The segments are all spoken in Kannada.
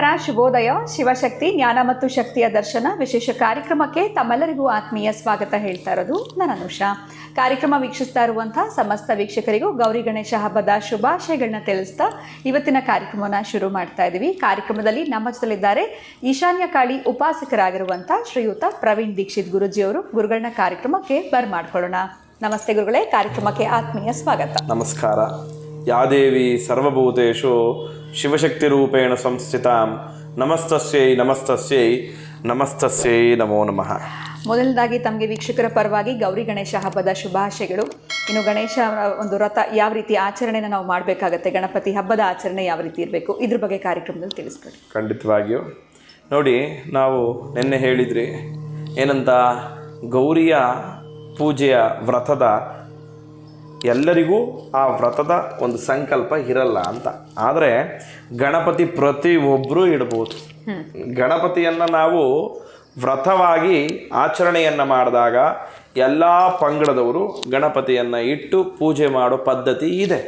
ನಮಸ್ಕಾರ, ಶುಭೋದಯ. ಶಿವಶಕ್ತಿ ಜ್ಞಾನ ಮತ್ತು ಶಕ್ತಿಯ ದರ್ಶನ ವಿಶೇಷ ಕಾರ್ಯಕ್ರಮಕ್ಕೆ ತಮ್ಮೆಲ್ಲರಿಗೂ ಆತ್ಮೀಯ ಸ್ವಾಗತ ಹೇಳ್ತಾ ಇರೋದು ನಾನು ಅನುಷಾ. ಕಾರ್ಯಕ್ರಮ ವೀಕ್ಷಿಸ್ತಾ ಇರುವಂತಹ ಸಮಸ್ತ ವೀಕ್ಷಕರಿಗೂ ಗೌರಿ ಗಣೇಶ ಹಬ್ಬದ ಶುಭಾಶಯಗಳನ್ನ ತಿಳಿಸ್ತಾ ಇವತ್ತಿನ ಕಾರ್ಯಕ್ರಮವನ್ನು ಶುರು ಮಾಡ್ತಾ ಇದ್ದೀವಿ. ಕಾರ್ಯಕ್ರಮದಲ್ಲಿ ನಮ್ಮ ಜೊತೆಲಿದ್ದಾರೆ ಈಶಾನ್ಯ ಕಾಳಿ ಉಪಾಸಕರಾಗಿರುವಂಥ ಶ್ರೀಯುತ ಪ್ರವೀಣ್ ದೀಕ್ಷಿತ್ ಗುರುಜಿಯವರು. ಗುರುಗಳನ್ನ ಕಾರ್ಯಕ್ರಮಕ್ಕೆ ಬರ್ಮಾಡ್ಕೊಳ್ಳೋಣ. ನಮಸ್ತೆ ಗುರುಗಳೇ, ಕಾರ್ಯಕ್ರಮಕ್ಕೆ ಆತ್ಮೀಯ ಸ್ವಾಗತ. ನಮಸ್ಕಾರ. ಯಾದೇವಿ ಸರ್ವಭೂತೇಷು ಶಿವಶಕ್ತಿ ರೂಪೇಣ ಸಂಸ್ಥಿತಾಂ ನಮಸ್ತಸ್ಯೈ ನಮಸ್ತಸ್ಯೈ ನಮಸ್ತಸ್ಯೈ ನಮೋ ನಮಃ. ಮೊದಲನೇದಾಗಿ ತಮಗೆ ವೀಕ್ಷಕರ ಪರವಾಗಿ ಗೌರಿ ಗಣೇಶ ಹಬ್ಬದ ಶುಭಾಶಯಗಳು. ಇನ್ನು ಗಣೇಶ ಒಂದು ವ್ರತ ಯಾವ ರೀತಿ ಆಚರಣೆನ ನಾವು ಮಾಡಬೇಕಾಗತ್ತೆ, ಗಣಪತಿ ಹಬ್ಬದ ಆಚರಣೆ ಯಾವ ರೀತಿ ಇರಬೇಕು, ಇದ್ರ ಬಗ್ಗೆ ಕಾರ್ಯಕ್ರಮದಲ್ಲಿ ತಿಳಿಸ್ಕೊಡಿ. ಖಂಡಿತವಾಗಿಯೂ ನೋಡಿ, ನಾವು ನಿನ್ನೆ ಹೇಳಿದ್ರಿ ಏನಂತ, ಗೌರಿಯ ಪೂಜೆಯ ವ್ರತದ ಎಲ್ಲರಿಗೂ ಆ ವ್ರತದ ಒಂದು ಸಂಕಲ್ಪ ಇರಲ್ಲ ಅಂತ. ಆದರೆ ಗಣಪತಿ ಪ್ರತಿಯೊಬ್ಬರೂ ಇಡ್ಬೋದು. ಗಣಪತಿಯನ್ನು ನಾವು ವ್ರತವಾಗಿ ಆಚರಣೆಯನ್ನು ಮಾಡಿದಾಗ ಎಲ್ಲ ಪಂಗಡದವರು ಗಣಪತಿಯನ್ನು ಇಟ್ಟು ಪೂಜೆ ಮಾಡೋ ಪದ್ಧತಿ ಇದೆ.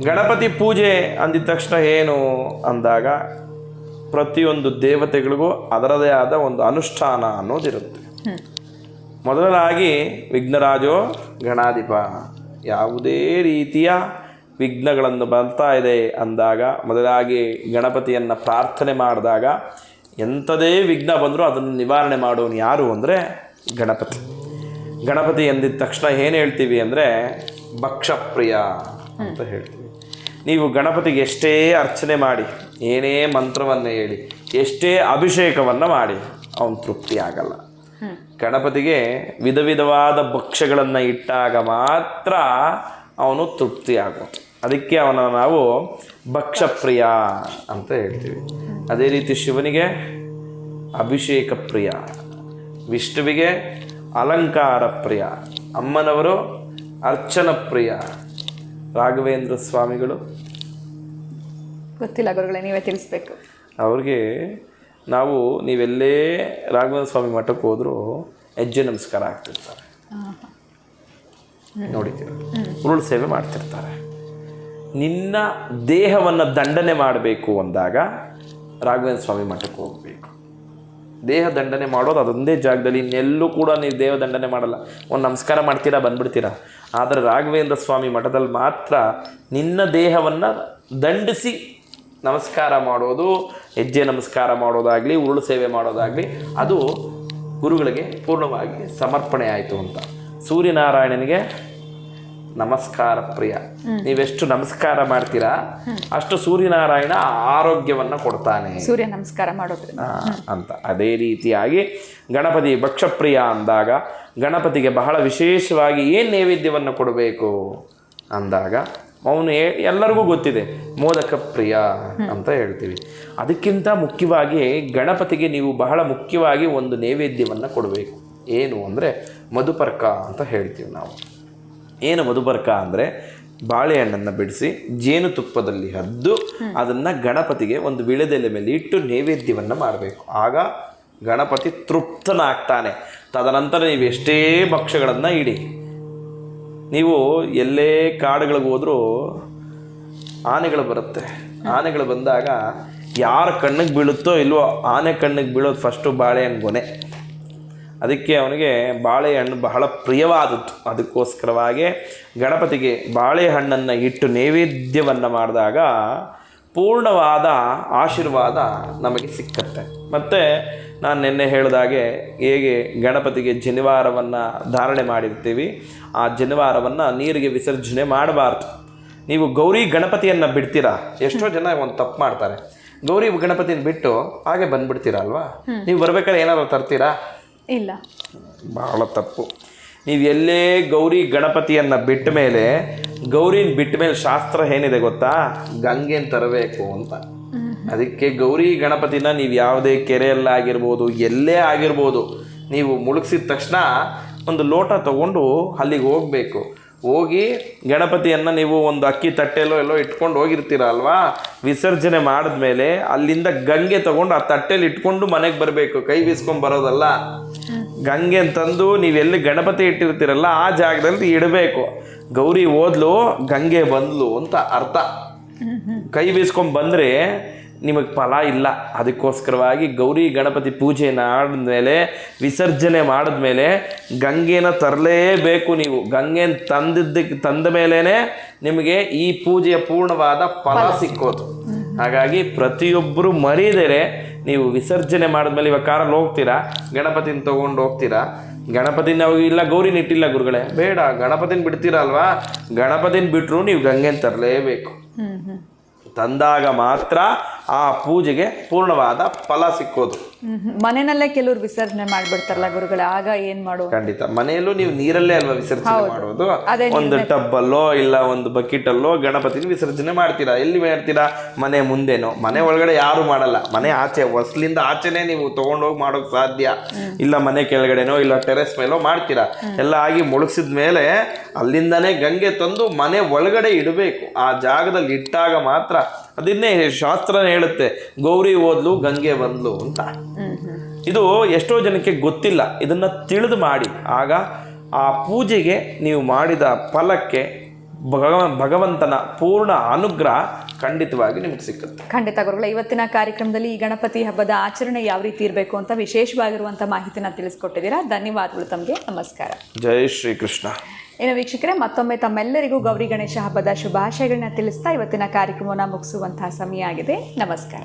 ಗಣಪತಿ ಪೂಜೆ ಅಂದಿದ ತಕ್ಷಣ ಏನು ಅಂದಾಗ ಪ್ರತಿಯೊಂದು ದೇವತೆಗಳಿಗೂ ಅದರದೇ ಆದ ಒಂದು ಅನುಷ್ಠಾನ ಅನ್ನೋದಿರುತ್ತೆ. ಮೊದಲನಾಗಿ ವಿಘ್ನರಾಜೋ ಗಣಾಧಿಪ, ಯಾವುದೇ ರೀತಿಯ ವಿಘ್ನಗಳನ್ನು ಬರ್ತಾ ಇದೆ ಅಂದಾಗ ಮೊದಲಾಗಿ ಗಣಪತಿಯನ್ನು ಪ್ರಾರ್ಥನೆ ಮಾಡಿದಾಗ ಎಂಥದೇ ವಿಘ್ನ ಬಂದರೂ ಅದನ್ನು ನಿವಾರಣೆ ಮಾಡೋನು ಯಾರು ಅಂದರೆ ಗಣಪತಿ. ಗಣಪತಿ ಎಂದಿದ ತಕ್ಷಣ ಏನು ಹೇಳ್ತೀವಿ ಅಂದರೆ ಭಕ್ಷಪ್ರಿಯ ಅಂತ ಹೇಳ್ತೀವಿ. ನೀವು ಗಣಪತಿಗೆ ಎಷ್ಟೇ ಅರ್ಚನೆ ಮಾಡಿ, ಏನೇ ಮಂತ್ರವನ್ನು ಹೇಳಿ, ಎಷ್ಟೇ ಅಭಿಷೇಕವನ್ನು ಮಾಡಿ ಅವನು ತೃಪ್ತಿ ಆಗಲ್ಲ. ಗಣಪತಿಗೆ ವಿಧ ವಿಧವಾದ ಭಕ್ಷ್ಯಗಳನ್ನು ಇಟ್ಟಾಗ ಮಾತ್ರ ಅವನು ತೃಪ್ತಿ ಆಗೋದು. ಅದಕ್ಕೆ ಅವನ ನಾವು ಭಕ್ಷಪ್ರಿಯ ಅಂತ ಹೇಳ್ತೀವಿ. ಅದೇ ರೀತಿ ಶಿವನಿಗೆ ಅಭಿಷೇಕ ಪ್ರಿಯ, ವಿಷ್ಣುವಿಗೆ ಅಲಂಕಾರ ಪ್ರಿಯ, ಅಮ್ಮನವರು ಅರ್ಚನ ಪ್ರಿಯ. ರಾಘವೇಂದ್ರ ಸ್ವಾಮಿಗಳು ಗೊತ್ತಿಲ್ಲ ಗುರುಗಳೇ, ನೀವೇ ತಿಳಿಸ್ಬೇಕು. ಅವ್ರಿಗೆ ನಾವು ನೀವೆಲ್ಲೇ ರಾಘವೇಂದ್ರ ಸ್ವಾಮಿ ಮಠಕ್ಕೆ ಹೋದರೂ ಹೆಜ್ಜೆ ನಮಸ್ಕಾರ ಆಗ್ತಿರ್ತಾರೆ, ನೋಡಿದ್ದೀರ. ಉರುಳು ಸೇವೆ ಮಾಡ್ತಿರ್ತಾರೆ. ನಿನ್ನ ದೇಹವನ್ನು ದಂಡನೆ ಮಾಡಬೇಕು ಅಂದಾಗ ರಾಘವೇಂದ್ರ ಸ್ವಾಮಿ ಮಠಕ್ಕೆ ಹೋಗಬೇಕು. ದೇಹ ದಂಡನೆ ಮಾಡೋದು ಅದೊಂದೇ ಜಾಗದಲ್ಲಿ, ಇನ್ನೆಲ್ಲೂ ಕೂಡ ನೀವು ದೇಹ ದಂಡನೆ ಮಾಡಲ್ಲ. ಒಂದು ನಮಸ್ಕಾರ ಮಾಡ್ತೀರಾ, ಬಂದ್ಬಿಡ್ತೀರಾ. ಆದರೆ ರಾಘವೇಂದ್ರ ಸ್ವಾಮಿ ಮಠದಲ್ಲಿ ಮಾತ್ರ ನಿನ್ನ ದೇಹವನ್ನು ದಂಡಿಸಿ ನಮಸ್ಕಾರ ಮಾಡೋದು, ಹೆಜ್ಜೆ ನಮಸ್ಕಾರ ಮಾಡೋದಾಗಲಿ, ಉರುಳು ಸೇವೆ ಮಾಡೋದಾಗಲಿ, ಅದು ಗುರುಗಳಿಗೆ ಪೂರ್ಣವಾಗಿ ಸಮರ್ಪಣೆ ಆಯಿತು ಅಂತ. ಸೂರ್ಯನಾರಾಯಣನಿಗೆ ನಮಸ್ಕಾರ ಪ್ರಿಯ. ನೀವೆಷ್ಟು ನಮಸ್ಕಾರ ಮಾಡ್ತೀರಾ ಅಷ್ಟು ಸೂರ್ಯನಾರಾಯಣ ಆರೋಗ್ಯವನ್ನು ಕೊಡ್ತಾನೆ, ಸೂರ್ಯ ನಮಸ್ಕಾರ ಮಾಡೋದ್ರಿಂದ ಅಂತ. ಅದೇ ರೀತಿಯಾಗಿ ಗಣಪತಿ ಭಕ್ಷಪ್ರಿಯ ಅಂದಾಗ ಗಣಪತಿಗೆ ಬಹಳ ವಿಶೇಷವಾಗಿ ಏನು ನೈವೇದ್ಯವನ್ನು ಕೊಡಬೇಕು ಅಂದಾಗ ಅವನು ಎಲ್ಲರಿಗೂ ಗೊತ್ತಿದೆ, ಮೋದಕ ಪ್ರಿಯ ಅಂತ ಹೇಳ್ತೀವಿ. ಅದಕ್ಕಿಂತ ಮುಖ್ಯವಾಗಿ ಗಣಪತಿಗೆ ನೀವು ಬಹಳ ಮುಖ್ಯವಾಗಿ ಒಂದು ನೈವೇದ್ಯವನ್ನು ಕೊಡಬೇಕು. ಏನು ಅಂದರೆ ಮಧುಪರ್ಕ ಅಂತ ಹೇಳ್ತೀವಿ ನಾವು. ಏನು ಮಧುಪರ್ಕ ಅಂದರೆ ಬಾಳೆಹಣ್ಣನ್ನು ಬಿಡಿಸಿ ಜೇನುತುಪ್ಪದಲ್ಲಿ ಹದ್ದು ಅದನ್ನು ಗಣಪತಿಗೆ ಒಂದು ವಿಳೆದೆಲೆ ಮೇಲೆ ಇಟ್ಟು ನೈವೇದ್ಯವನ್ನು ಮಾಡಬೇಕು. ಆಗ ಗಣಪತಿ ತೃಪ್ತನಾಗ್ತಾನೆ. ತದನಂತರ ನೀವು ಎಷ್ಟೇ ಭಕ್ಷ್ಯಗಳನ್ನು ಇಡಿ. ನೀವು ಎಲ್ಲೇ ಕಾಡುಗಳಿಗೆ ಹೋದರೂ ಆನೆಗಳು ಬರುತ್ತೆ. ಆನೆಗಳು ಬಂದಾಗ ಯಾರ ಕಣ್ಣಿಗೆ ಬೀಳುತ್ತೋ ಇಲ್ವೋ, ಆನೆ ಕಣ್ಣಿಗೆ ಬೀಳೋದು ಫಸ್ಟು ಬಾಳೆಹಣ್ಣು ಗೊನೆ. ಅದಕ್ಕೆ ಅವನಿಗೆ ಬಾಳೆಹಣ್ಣು ಬಹಳ ಪ್ರಿಯವಾದದ್ದು. ಅದಕ್ಕೋಸ್ಕರವಾಗಿ ಗಣಪತಿಗೆ ಬಾಳೆಹಣ್ಣನ್ನು ಇಟ್ಟು ನೈವೇದ್ಯವನ್ನು ಮಾಡಿದಾಗ ಪೂರ್ಣವಾದ ಆಶೀರ್ವಾದ ನಮಗೆ ಸಿಕ್ಕತ್ತೆ. ಮತ್ತು ನಾನು ನಿನ್ನೆ ಹೇಳಿದಾಗೆ ಹೇಗೆ ಗಣಪತಿಗೆ ಜನಿವಾರವನ್ನು ಧಾರಣೆ ಮಾಡಿರ್ತೀವಿ, ಆ ಜನಿವಾರವನ್ನು ನೀರಿಗೆ ವಿಸರ್ಜನೆ ಮಾಡಬಾರ್ದು. ನೀವು ಗೌರಿ ಗಣಪತಿಯನ್ನು ಬಿಡ್ತೀರಾ, ಎಷ್ಟೋ ಜನ ಒಂದು ತಪ್ಪು ಮಾಡ್ತಾರೆ. ಗೌರಿ ಗಣಪತಿನ ಬಿಟ್ಟು ಹಾಗೆ ಬಂದುಬಿಡ್ತೀರಾ ಅಲ್ವಾ. ನೀವು ಬರ್ಬೇಕಾದ್ರೆ ಏನಾದ್ರು ತರ್ತೀರಾ? ಇಲ್ಲ, ಬಹಳ ತಪ್ಪು. ನೀವು ಎಲ್ಲೇ ಗೌರಿ ಗಣಪತಿಯನ್ನು ಬಿಟ್ಟ ಮೇಲೆ, ಗೌರಿನ ಬಿಟ್ಟ ಮೇಲೆ ಶಾಸ್ತ್ರ ಏನಿದೆ ಗೊತ್ತಾ, ಗಂಗೆನ ತರಬೇಕು ಅಂತ. ಅದಕ್ಕೆ ಗೌರಿ ಗಣಪತಿನ ನೀವು ಯಾವುದೇ ಕೆರೆಯಲ್ಲಾಗಿರ್ಬೋದು, ಎಲ್ಲೇ ಆಗಿರ್ಬೋದು, ನೀವು ಮುಳುಗಿಸಿದ ತಕ್ಷಣ ಒಂದು ಲೋಟ ತಗೊಂಡು ಅಲ್ಲಿಗೆ ಹೋಗಬೇಕು. ಹೋಗಿ ಗಣಪತಿಯನ್ನು ನೀವು ಒಂದು ಅಕ್ಕಿ ತಟ್ಟೆಲ್ಲೋ ಎಲ್ಲೋ ಇಟ್ಕೊಂಡು ಹೋಗಿರ್ತೀರ ಅಲ್ವಾ, ವಿಸರ್ಜನೆ ಮಾಡಿದ್ಮೇಲೆ ಅಲ್ಲಿಂದ ಗಂಗೆ ತಗೊಂಡು ಆ ತಟ್ಟೆಲಿ ಇಟ್ಕೊಂಡು ಮನೆಗೆ ಬರಬೇಕು. ಕೈ ಬೀಸ್ಕೊಂಡು ಬರೋದಲ್ಲ. ಗಂಗೆ ತಂದು ನೀವೆಲ್ಲಿ ಗಣಪತಿ ಇಟ್ಟಿರ್ತೀರಲ್ಲ ಆ ಜಾಗದಲ್ಲಿ ಇಡಬೇಕು. ಗೌರಿ ಹೋದ್ಲು, ಗಂಗೆ ಬಂದ್ಲು ಅಂತ ಅರ್ಥ. ಕೈ ಬೀಸ್ಕೊಂಡು ಬಂದರೆ ನಿಮಗೆ ಫಲ ಇಲ್ಲ. ಅದಕ್ಕೋಸ್ಕರವಾಗಿ ಗೌರಿ ಗಣಪತಿ ಪೂಜೆಯನ್ನು ಆದಮೇಲೆ ವಿಸರ್ಜನೆ ಮಾಡಿದ್ಮೇಲೆ ಗಂಗೆನ ತರಲೇಬೇಕು. ನೀವು ಗಂಗೆನ ತಂದ ಮೇಲೇ ನಿಮಗೆ ಈ ಪೂಜೆಯ ಪೂರ್ಣವಾದ ಫಲ ಸಿಕ್ಕೋದು. ಹಾಗಾಗಿ ಪ್ರತಿಯೊಬ್ಬರು ಮರೀದರೆ ನೀವು ವಿಸರ್ಜನೆ ಮಾಡಿದ್ಮೇಲೆ ಇವಾಗ ಕಾರಲ್ಲಿ ಹೋಗ್ತೀರಾ, ಗಣಪತಿನ ತೊಗೊಂಡು ಹೋಗ್ತೀರಾ, ಗಣಪತಿನ ನಾವು ಇಲ್ಲ ಗೌರಿನ ಇಟ್ಟಿಲ್ಲ ಗುರುಗಳೇ, ಬೇಡ ಗಣಪತಿನ ಬಿಡ್ತೀರಾ ಅಲ್ವಾ, ಗಣಪತಿನ ಬಿಟ್ಟರು ನೀವು ಗಂಗೆನ ತರಲೇಬೇಕು. ತಂದಾಗ ಮಾತ್ರ ಆ ಪೂಜೆಗೆ ಪೂರ್ಣವಾದ ಫಲ ಸಿಕ್ಕೋದು. ಮನೆಯಲ್ಲೇ ಕೆಲವರು ವಿಸರ್ಜನೆ ಮಾಡ್ಬಿಡ್ತಾರಲ್ಲ ಗುರುಗಳೇ, ಆಗ ಏನ್ ಮಾಡುವ? ಖಂಡಿತ ಮನೆಯಲ್ಲೂ ನೀವು ನೀರಲ್ಲೇ ಅಲ್ವಾ ವಿಸರ್ಜನೆ ಮಾಡೋದು. ಒಂದು ಟಬ್ಬಲ್ಲೋ ಇಲ್ಲ ಒಂದು ಬಕೆಟಲ್ಲೋ ಗಣಪತಿನ ವಿಸರ್ಜನೆ ಮಾಡ್ತೀರಾ. ಎಲ್ಲಿ ಮಾಡ್ತೀರಾ? ಮನೆ ಮುಂದೆನೋ. ಮನೆ ಒಳಗಡೆ ಯಾರು ಮಾಡಲ್ಲ, ಮನೆ ಆಚೆ ಹೊಸ್ಲಿಂದ ಆಚೆನೆ ನೀವು ತಗೊಂಡೋಗಿ ಮಾಡೋಕ್ ಸಾಧ್ಯ ಇಲ್ಲ. ಮನೆ ಕೆಳಗಡೆನೋ ಇಲ್ಲ ಟೆರೆಸ್ ಮೇಲೋ ಮಾಡ್ತೀರಾ. ಎಲ್ಲ ಆಗಿ ಮುಳುಗಿಸಿದ ಮೇಲೆ ಅಲ್ಲಿಂದನೇ ಗಂಗೆ ತಂದು ಮನೆ ಒಳಗಡೆ ಇಡಬೇಕು. ಆ ಜಾಗದಲ್ಲಿ ಇಟ್ಟಾಗ ಮಾತ್ರ, ಅದನ್ನೇ ಶಾಸ್ತ್ರನೇ ಹೇಳುತ್ತೆ, ಗೌರಿ ಹೋದ್ಲು ಗಂಗೆ ಬಂದ್ಲು ಅಂತ. ಇದು ಎಷ್ಟೋ ಜನಕ್ಕೆ ಗೊತ್ತಿಲ್ಲ. ಇದನ್ನ ತಿಳಿದು ಮಾಡಿ, ಆಗ ಆ ಪೂಜೆಗೆ ನೀವು ಮಾಡಿದ ಫಲಕ್ಕೆ ಭಗವಂತನ ಪೂರ್ಣ ಅನುಗ್ರಹ ಖಂಡಿತವಾಗಿ ನಿಮಗೆ ಸಿಕ್ಕುತ್ತೆ. ಖಂಡಿತ ಗುರುಗಳೇ, ಇವತ್ತಿನ ಕಾರ್ಯಕ್ರಮದಲ್ಲಿ ಈ ಗಣಪತಿ ಹಬ್ಬದ ಆಚರಣೆ ಯಾವ ರೀತಿ ಇರಬೇಕು ಅಂತ ವಿಶೇಷವಾಗಿರುವಂಥ ಮಾಹಿತಿನ ತಿಳಿಸ್ಕೊಟ್ಟಿದ್ದೀರಾ. ಧನ್ಯವಾದಗಳು ತಮಗೆ. ನಮಸ್ಕಾರ. ಜೈ ಶ್ರೀ ಕೃಷ್ಣ. ಇನ್ನು ವೀಕ್ಷಕರೇ, ಮತ್ತೊಮ್ಮೆ ತಮ್ಮೆಲ್ಲರಿಗೂ ಗೌರಿ ಗಣೇಶ ಹಬ್ಬದ ಶುಭಾಶಯಗಳನ್ನ ತಿಳಿಸ್ತಾ ಇವತ್ತಿನ ಕಾರ್ಯಕ್ರಮವನ್ನು ಮುಗಿಸುವಂತಹ ಸಮಯ ಆಗಿದೆ. ನಮಸ್ಕಾರ.